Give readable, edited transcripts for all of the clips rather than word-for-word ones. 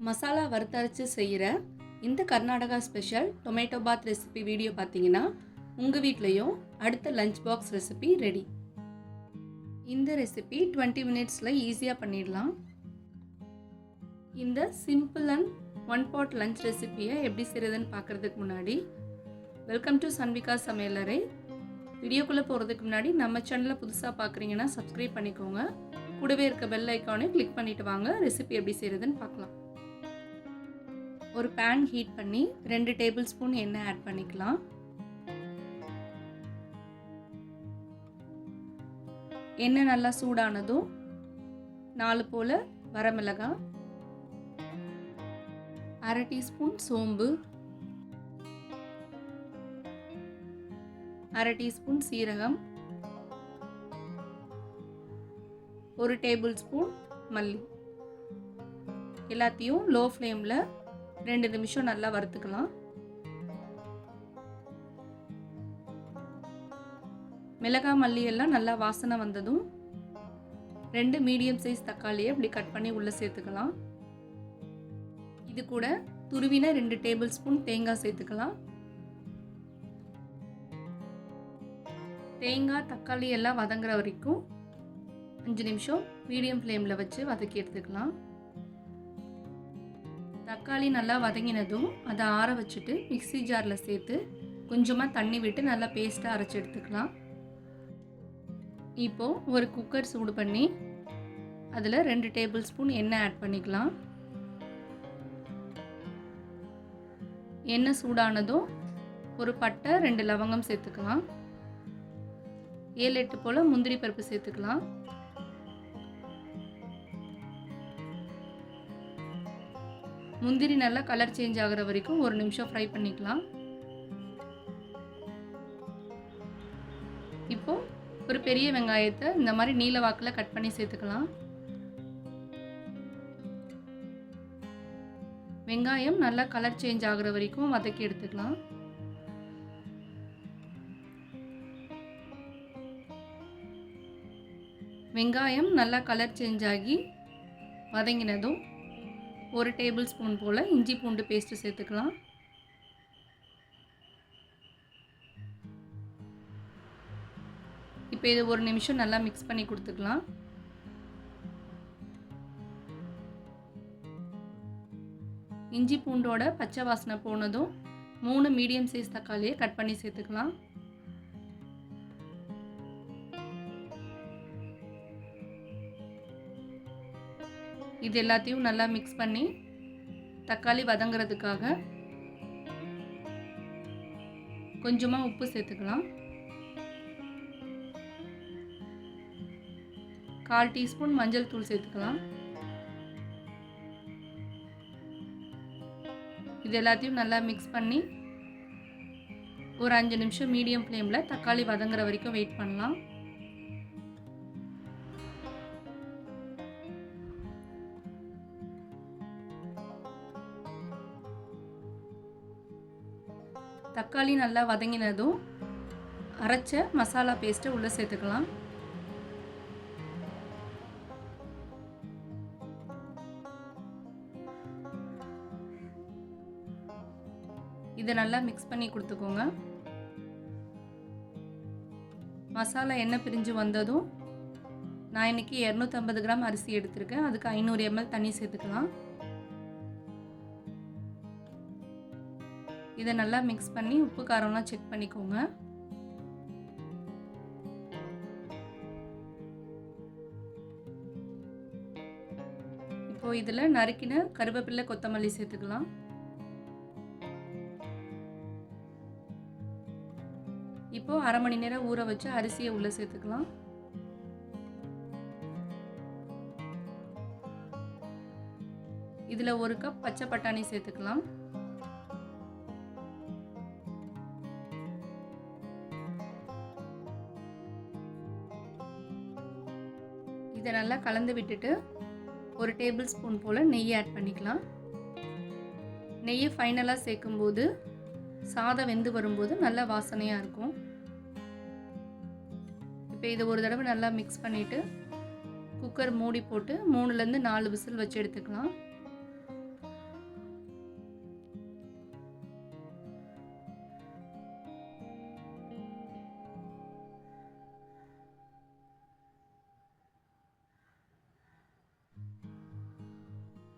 மசாலா வறுத்தரைச்சு செய்கிற இந்த Karnataka special tomato bath recipe video பார்த்தீங்கன்னா உங்கள் வீட்லேயும் அடுத்த லஞ்ச் பாக்ஸ் ரெசிபி ரெடி. இந்த ரெசிபி 20 மினிட்ஸில் ஈஸியாக பண்ணிடலாம். இந்த simple and one pot lunch ரெசிபியை எப்படி செய்கிறதுன்னு பார்க்குறதுக்கு முன்னாடி வெல்கம் டு சன்விகா சமையலறை. வீடியோக்குள்ளே போகிறதுக்கு முன்னாடி நம்ம சேனலை புதுசாக பார்க்குறீங்கன்னா சப்ஸ்கிரைப் பண்ணிக்கோங்க. கூடவே இருக்க பெல் ஐக்கானை கிளிக் பண்ணிவிட்டு வாங்க ரெசிபி எப்படி செய்கிறதுன்னு பார்க்கலாம். ஒரு பேன் ஹீட் பண்ணி 2 டேபிள் ஸ்பூன் எண்ணெய் ஆட் பண்ணிக்கலாம். எண்ணெய் நல்லா சூடானதும் 4 போல வரமிளகாய், 1/2 டீஸ்பூன் சோம்பு, 1/2 டீஸ்பூன் சீரகம், 1 டேபிள் ஸ்பூன் மல்லி எல்லாத்தையும் லோ ஃப்ளேமில் 2 நிமிஷம் நல்லா வறுத்துக்கலாம். மிளகாய் மல்லி எல்லாம் நல்லா வாசனை வந்ததும் 2 மீடியம் சைஸ் தக்காளியை இப்படி கட் பண்ணி உள்ளே சேர்த்துக்கலாம். இது கூட துருவின 2 டேபிள் ஸ்பூன் தேங்காய் சேர்த்துக்கலாம். தேங்காய் தக்காளி எல்லாம் வதங்குற வரைக்கும் 5 நிமிஷம் மீடியம் ஃப்ளேமில் வச்சு வதக்கி எடுத்துக்கலாம். தக்காளி நல்லா வதங்கினதும் அதை ஆற வச்சுட்டு மிக்ஸி ஜாரில் சேர்த்து கொஞ்சமாக தண்ணி விட்டு நல்லா பேஸ்ட்டாக அரைச்சி எடுத்துக்கலாம். இப்போது ஒரு குக்கர் சூடு பண்ணி அதில் 2 டேபிள் ஸ்பூன் எண்ணெய் ஆட் பண்ணிக்கலாம். எண்ணெய் சூடானதும் ஒரு பட்டை 2 லவங்கம் சேர்த்துக்கலாம். 7-8 போல் முந்திரி பருப்பு சேர்த்துக்கலாம். முந்திரி நல்லா கலர் சேஞ்ச் ஆகிற வரைக்கும் 1 நிமிஷம் ஃப்ரை பண்ணிக்கலாம். இப்போ ஒரு பெரிய வெங்காயத்தை இந்த மாதிரி நீல வாக்கில் கட் பண்ணி சேர்த்துக்கலாம். வெங்காயம் நல்லா கலர் சேஞ்ச் ஆகிற வரைக்கும் வதக்கி எடுத்துக்கலாம். வெங்காயம் நல்லா கலர் சேஞ்ச் ஆகி வதங்கினதும் 1 டேபிள் ஸ்பூன் போல் இஞ்சி பூண்டு பேஸ்ட்டு சேர்த்துக்கலாம். இப்போ இது 1 நிமிஷம் நல்லா மிக்ஸ் பண்ணி கொடுத்துக்கலாம். இஞ்சி பூண்டோட பச்சை வாசனை போனதும் 3 மீடியம் சைஸ் தக்காளியை கட் பண்ணி சேர்த்துக்கலாம். இது எல்லாத்தையும் நல்லா மிக்ஸ் பண்ணி தக்காளி வதங்கிறதுக்காக கொஞ்சமாக உப்பு சேர்த்துக்கலாம். 1/4 டீஸ்பூன் மஞ்சள் தூள் சேர்த்துக்கலாம். இது எல்லாத்தையும் நல்லா மிக்ஸ் பண்ணி ஒரு 5 நிமிஷம் மீடியம் ஃப்ளேமில் தக்காளி வதங்குற வரைக்கும் வெயிட் பண்ணலாம். தக்காளி நல்லா வதங்கினதும் அரைச்ச மசாலா பேஸ்ட்டை உள்ளே சேர்த்துக்கலாம். இதை நல்லா மிக்ஸ் பண்ணி கொடுத்துக்கோங்க. மசாலா எண்ணெய் பிரிஞ்சு வந்ததும் நான் இன்றைக்கி 250 கிராம் அரிசி எடுத்திருக்கேன். அதுக்கு 500 ml தண்ணி சேர்த்துக்கலாம். இதை நல்லா மிக்ஸ் பண்ணி உப்பு காரம்லாம் செக் பண்ணிக்கோங்க. இப்போ இதில் நறுக்கின கருவேப்பிலை கொத்தமல்லி சேர்த்துக்கலாம். இப்போ 1/2 மணி நேரம் ஊற வச்சு அரிசியை உள்ளே சேர்த்துக்கலாம். இதில் 1 கப் பச்சை பட்டாணி சேர்த்துக்கலாம். இதை நல்லா கலந்து விட்டுட்டு 1 டேபிள் ஸ்பூன் போல் நெய் ஆட் பண்ணிக்கலாம். நெய்யை ஃபைனலாக சேர்க்கும்போது சாதம் வெந்து வரும்போது நல்லா வாசனையாக இருக்கும். இப்போ இதை ஒரு தடவை நல்லா மிக்ஸ் பண்ணிவிட்டு குக்கர் மூடி போட்டு 3லேருந்து 4 விசில் வச்சு எடுத்துக்கலாம்.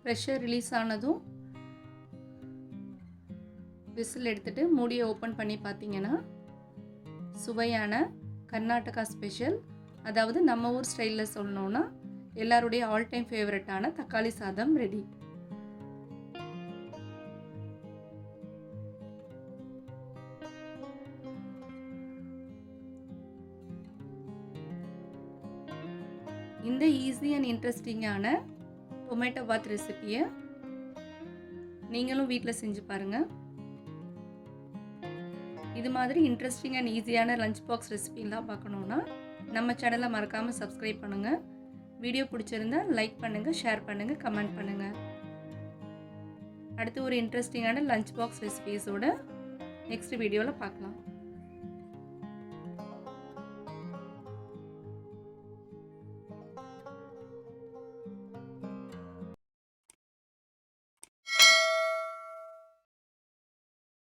ப்ரெஷர் ரிலீஸ் ஆனதும் விசில் எடுத்துட்டு மூடியை ஓப்பன் பண்ணி பார்த்தீங்கன்னா சுவையான கர்நாடகா ஸ்பெஷல், அதாவது நம்ம ஊர் ஸ்டைலில் சொல்லணும்னா எல்லாருடைய ஆல் டைம் ஃபேவரட்டான தக்காளி சாதம் ரெடி. இந்த ஈஸி அண்ட் இன்ட்ரெஸ்டிங்கான டொமேட்டோ பாத் ரெசிபியை நீங்களும் வீட்டில் செஞ்சு பாருங்கள். இது மாதிரி இன்ட்ரெஸ்டிங் அண்ட் ஈஸியான லஞ்ச் பாக்ஸ் ரெசிபிலாம் பார்க்கணுன்னா நம்ம சேனலை மறக்காமல் சப்ஸ்கிரைப் பண்ணுங்கள். வீடியோ பிடிச்சிருந்தா லைக் பண்ணுங்கள், ஷேர் பண்ணுங்கள், கமெண்ட் பண்ணுங்கள். அடுத்து ஒரு இன்ட்ரெஸ்டிங்கான லஞ்ச் பாக்ஸ் ரெசிபீஸோட நெக்ஸ்ட் வீடியோவில் பார்க்கலாம்.